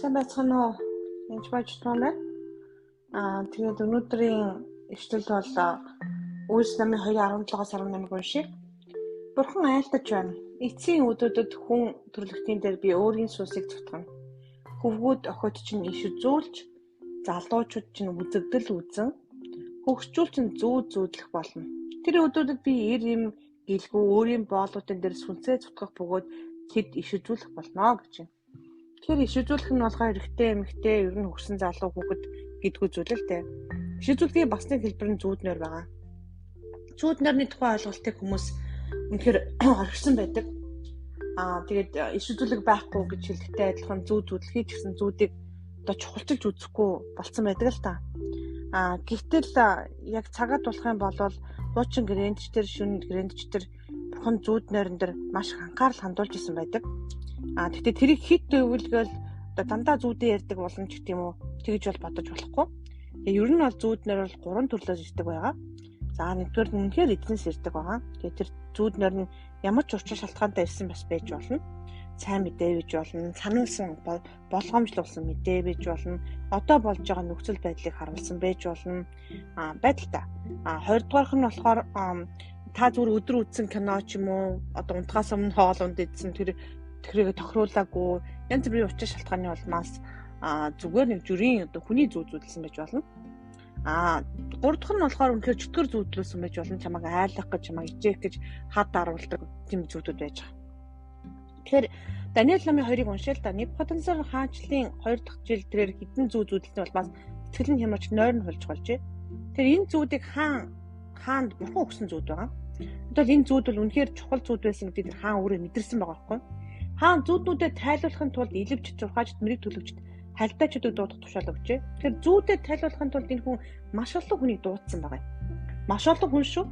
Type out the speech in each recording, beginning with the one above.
Сайн байцгаана уу? Энд байж байна. Тэгээд өнөөдрийн ишлэл бол Үйлс намын 2:17-аас 18-ыг уншия. Бурхан айлтаж байна. Эцсийн өдөртөд хүн төрлөختийн дээр би өөрийн сүнсийг зүтгэн. Хөвгүүд охид чинь иш үзүүлж, залуучууд чинь үзэгдэл үзэн, хөгшчүүл чинь зүүдлэх болно. Тэр өдөртөд би ир юм гэлгүй өөрийн боолуудын дээр сүнсээ зүтгэх бөгөөд тэд иш үзүүлэх болно гэж байна. Тэгэхээр иш үзүүлэх нь болохоор эрэгтэй, эмэгтэй, ер нь хөрсөн залуу хүүхэд гэдгүй зүйл л дээ. Иш үзүүлгийн бас нэг хэлбэр нь зүүднэр байгаа. Зүүднэрний тухай ойлголтыг хүмүүс үнэхээр орхисон байдаг. Тэгээд иш үзүүлэг байхгүй гэж хэлэхдээ адилхан зүүдэлхий ч гэсэн зүүдийг одоо чухалчилж үзэхгүй болцсон байдаг л та. Гэвтэл яг цагаад болох юм бол хуучин гэрээндчтэр, шүн гэрээндчтэр бурхан зүүднэрэн дээр маш их анхаарал хандуулж исэн байдаг. Тэгтээ тэрийг хит өвлгөөл одоо дандаа зүүдээ ярьдаг болно ч гэдэм үү тэгж бол бодож болохгүй. Тэгээ ер нь бол зүүднэр бол 3 төрлөөс ирдэг байгаа. За нэгдүгээр нь үнэхээр эзнээс ирдэг байгаа. Тэгээ тэр зүүднэр нь ямар ч учир шалтгаантай ирсэн бас байж болно. Сайн мэдээ бийж болно, сануулсан болгоомжлуулсан мэдээ бийж болно, одоо болж байгаа нөхцөл байдлыг харуулсан байж болно. Байдалтай. Хоёрдугаарх нь болохоор та зүгээр өдөр үзсэн кино ч юм уу, одоо унтахаас өмнө хоол унд идсэн тэрийг тохируулаагүй янз бүрийн учир шалтгааны улмаас зүгээр нэг журийн одоо хүний зүүдэлсэн байж болно. Гурав дахь нь болохоор үнэхээр чөтгөр зүүдлүүлсэн байж болно. Чамайг айлах гэж, чамайг ичээх гэж хад даруулдаг тийм зүүдүүд байж байгаа. Тэгэхээр Даниэл намын 2-ыг уншаал та. Nebukadnezar хаанчлалын 2 дахь жил тэрээр хідэн зүүдэлсэн улмаас сэтгэл нь хямрч нойр нь хулж голжээ. Тэр энэ зүүдийг хаанд бурхан өгсөн зүүд байгаа. Тэгвэл энэ зүүд бол үнэхээр чухал зүүд байсан гэдгийг хаан өөрөө мэдэрсэн байгаа байхгүй. Хаан зүүднүүдэд тайлбарлахын тулд илвч зурхаачд мэрэг төлөвчд хальтаачдыг дуудах тушаал өгчээ. Тэгэхээр зүүдэд тайлбарлахын тулд энэ хүн маш олон хүнийг дуудсан байгаа юм. Маш олон хүн шүү.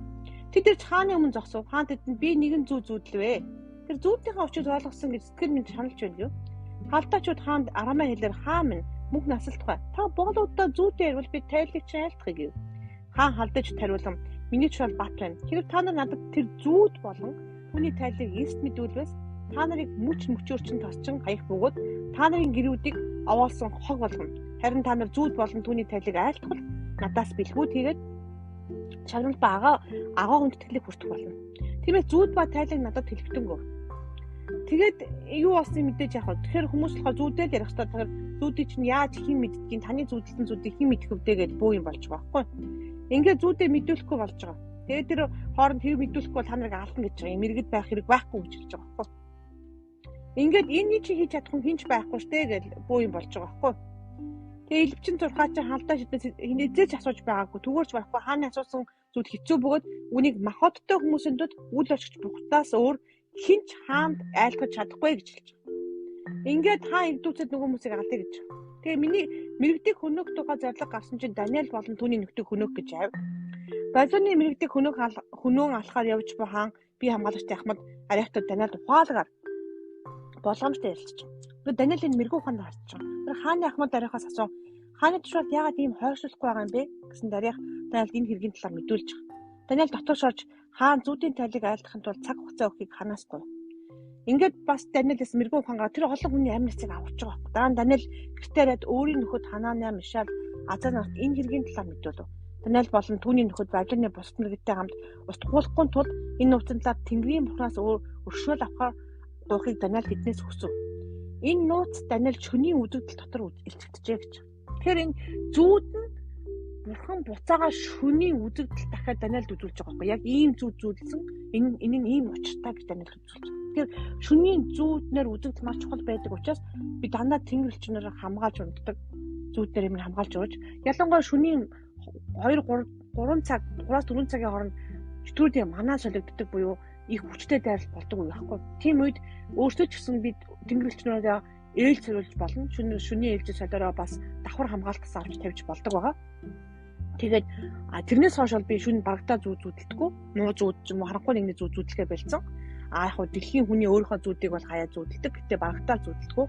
Тэд хааны өмнө зогсов. Хаан тэдэнд би нэгэн зүүдлвэ. Тэр зүүдийнхээ учрыг ойлгосон гэж сэтгэл минь шаналж байна юу? Халтаачуд хаанд арамаа хэлээр хаан минь мөнх насалтгай. Та боолуудаа зүүдээр ирвэл би тайлыг чинь айлтгах гэв. Хаан халдаж тариулам. Миний чул бат байна. Хэрэг та нар надад тэр зүүд болон түүний тайлыг эст мэдүүлвэс та нарыг мөчөөрчин тосчин хаях бөгөөд та нарын гэрүүдийг овоолсон хог болгоно. Харин та нар зүүд болон түүний тайлыг айлтгал надаас бэлгүүд хийгээд чанар ба агаа хүндэтгэлийг хүртэх болно. Тиймээс зүүд ба тайлыг надад хэлэхтэнгөө. Тэгээд юу болсныг мэдээж яах вэ? Тэгэхээр хүмүүс болохоор зүүдэл ярих хэрэгтэй. Тэгэхээр зүүдийг чинь яаж хэн мэддгийг, таны зүүдэлсэн зүүдийг хэн мэдэх вэ гэж бөө юм болж байгаа байхгүй. Ингээд зүүдээ мэдүүлэхгүй болж байгаа. Тэгээд тэр хооронд тэр мэдүүлэхгүй бол та нарыг алдна гэж байгаа. Мэргэд байх хэрэг байхгүй гэж хэлж байгаа байхгүй. Ингээд энэ чи хийж чадах хүн хинч байхгүй штэ гэж бөө юм болж байгаа байхгүй. Тэгээ элвчин зурхаа чи халдаа шидээс хинээзэж асууж байгаагүй. Түгээрч байхгүй хааны асуусан зүйл хэцүү бөгөөд үнийг махбодтой хүмүүсийн дунд үл очиж бурхтаас өөр хинч хаанд айлтгаж чадахгүй гэж хэлж байгаа. Ингээд хаан ирдүүцэд нөгөө хүмүүсийг алдъя гэж. Тэгээ миний мэрэгдэг хөнөөх тухай зарлаг гарсан чинь Даниэл болон түүний нөхдөг хөнөөх гэж ав. Базоны мэрэгдэг хөнөөн алхаар явж буй хаан би хамгаалагчтай Ахмад Ариахтад Даниэлд ухаалгаар болгоомжтой ярилцж байгаа. Даниэл энэ мэрэгүү ухаанд харж байгаа. Тэр хааны Ахмад Ариахаас асуу хааны тушаал яагаад ийм хойшлуулахгүй байгаа юм бэ гэсэн Ариах Даниэлд энэ хэргийн талаар мэдүүлж байгаа. Даниэл дотоос орж хаан зүүдийн тайлыг айлтгахын тулд цаг хугацаа өгөхийг ханаас гуйв. Ингээд бас Даниэлээс мэрэгүү ухаангаар тэр олон хүний амь насыг аварч байгаа байхгүй. Дараа нь Даниэл гэртээрээд өөрийн нөхөд Хананаа, Мишаал, Азанарт энэ хэргийн талаар мэдүүлв. Даниэл болон түүний нөхөд Бабилоны бусад мэрэгтэй хамт устгуулахгүй тул энэ нууцын талаар Тэнгэрийн Бурханаас өршөөл авахар гуйхыг Даниэл тэднээс хүсв. Энэ нууц Даниэл шөнийн үзэгдэл дотор илчигджээ гэж. Тэгэхээр энэ зүүд нь Бурхан буцаага шөнийн үзэгдэл дахиад Даниэлд үзүүлж байгаа байхгүй. Яг ийм зүүдэлсэн энэ нь ийм учиртай гэж Даниэлд үзүүлж байгаа. Тэгэхээр шөнийн зүүднэр үзэгдэл маш чухал байдаг учраас би дандаа тэнгэр элчнэрээр хамгаалж унтдаг. Зүүднэр юм хамгаалж өгч ялангуяа шөнийн 2-3 цаг 3-4 цагийн хооронд чөтгөрүүдийн манаа солигддог буюу их хүчтэй дайралт болдог үе байхгүй. Тийм үед өөрсдөө ч гэсэн би тэнгэр элчнэрээ ээлж зориулж болно. Шөнийн ээлжид солиороо бас давхар хамгаалтаас авч тавьж болдог байгаа. Тэгээд тэрнээс хойш бол би шүн барагдаа зүүдэлдэггүй. Нуу зүүд ч юм уу харанхуй нэгний зүүдлэхэ байлцсан. Яг хөө дэлхийн хүний өөрийнхөө зүүдийг бол хаяа зүүдэлдэг. Гэтэ барагдаа зүүдэлдэггүй.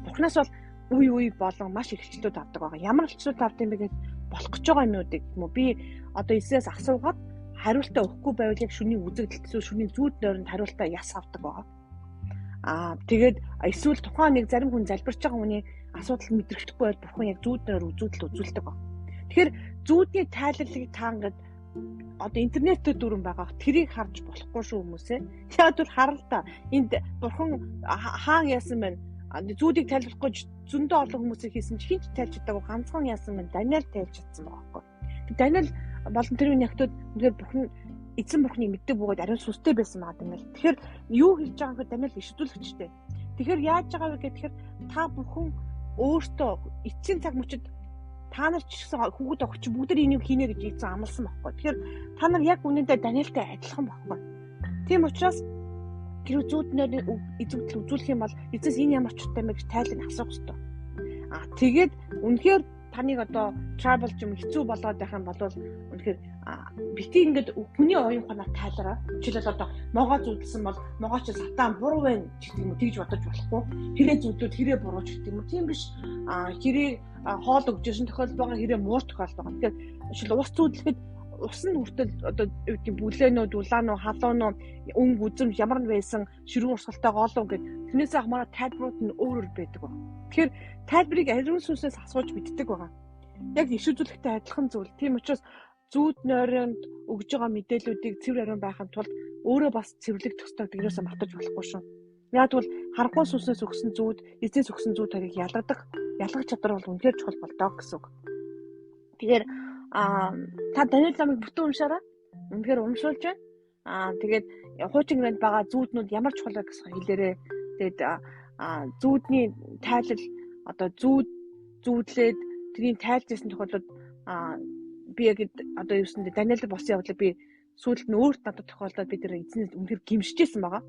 Бурханаас бол үе болон маш их хилчлүүд авдаг байгаа. Ямар хилчлүүд авдаг юм бэ гэж болох гэж байгаа юмнуудыг юм уу би одоо эсээс асуугаад хариултаа өгөхгүй байвал яг шүний үзэгдэлтсүү шүний зүүд нойронд хариултаа яс авдаг байгаа. Тэгээд эсвэл тухайн нэг зарим хүн залбирч байгаа хүний асуудал мэдрэгдэхгүй бол бурхан яг зүүднээр үзүүлдэг ба. Тэгэхээр зүүдний тайлалыг та ингээд одоо интернетээр дүрэн байгаа. Тэрийг харж болохгүй шүү хүмүүсээ. Яг түр харал та. Энд бурхан хаан яасан байна. Зүүдийг тайлбарлахгүй зөндөө олон хүмүүсийг хийсэн чи хинч тайлж чадаагүй ганцхан яасан байна. Даниэл тайлж чадсан байгаа байхгүй. Даниэл болон тэр үеийн ягтууд үнээр бурхан эзэн бурханы мэддэг бөгөөд ариун сүнстэй байсан байгаа Даниэл. Тэгэхээр юу хийж байгааг нь Даниэл ишүүлэгчтэй. Тэгэхээр яаж байгаа вэ гэхээр та бүхэн өөртөө эцсийн цаг мөчид та нар ч гэсэн хүүхэд огч бүгд энийг хийнэ гэж эзэн амласан байхгүй. Тэгэхээр та нар яг үнэндээ Даниэлтэй адилхан байхгүй. Тийм учраас тэр зүүднээр эзэмтэл үзүүлэх юм бол эцэс энэ ямар ч утгатай мэ гэж тайлан асуух хэрэгтэй. Тэгээд үнэхээр таныг одоо trouble юм хэцүү болоод байх юм бол үнэхээр бити ингээд хүний оюунханаар тайлараа. Жишээлбэл одоо могоо зүудэлсэн бол могоо ч сатан буруу байна гэдэг юм уу тэгж бодож болохгүй. Хэрэг зүудлүүд хэрэг буруу ч гэдэг юм уу. Тийм биш. Хэрэг хоол өгжсэн тохиолдол байгаа хэрэг муу тохиолдол байгаа. Тэгэхээр жишээл ус зүудлэхэд ус нь хүртэл одоо юу гэдэг бүлээнүүд, улаануу, халуунуу, өнгө үзэмж ямар нь байсан, ширүүн урсгалтай гоолоо гэдэг. Тэрнээс хамаараа тайлбарууд нь өөр байдаг ба. Тэгэхээр тайлбарыг ариун сүнсээс асууж мэддэг байгаа. Яг иш үзүүлэхтэй адилхан зүйл. Тийм учраас зүүд нойронд өгж байгаа мэдээллүүдийг цэвэр ариун байхын тулд өөрөө бас цэвэрлэх төстэй тэрнээс мартаж болохгүй шүү. Яг бол харахгүй сүнснээс өгсөн зүүд, эзнээс өгсөн зүүд хоёрыг ялгах чадвар бол үнэхээр чухал болдоо гэсэн үг. Тэгэхээр та Даниэл намыг бүтэн уншаарай. Үнэхээр уншуулж байна. Тэгээд хуучин гэрээнд байгаа зүүднүүд ямар чухал вэ гэсэн хэлээрээ тэгээд зүүдний тайлал одоо зүүдлээд тэрийн тайлжсэн тохиолдолд би яг одоо юу гэсэндээ Даниэл босын явдлыг би сүүлд нь өөрт надад тохиолдоод би тэр эзэн үнэхээр гимшижсэн байгаа.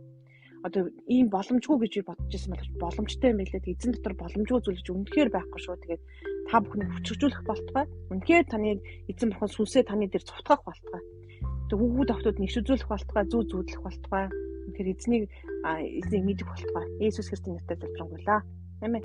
Одоо ийм боломжгүй гэж би бодож ирсэн бол боломжтой юм билээ. Эзэн дотор боломжгүй зүйл гэж үнэхээр байхгүй шүү. Тэгээд та бүхнийг хүчрхжүүлэх болтугай. Үнэхээр таны эзэн бурхан сүнсээ таны дээр цувтгах болтугай. Тэгээд хүүгүүд охтууд нь иш үзүүлэх болтугай, зүүдлэх болтугай. Үнэхээр эзнийг мэдэх болтугай. Иесус Христосийн нэрээр залбирanгуйлаа. Амен.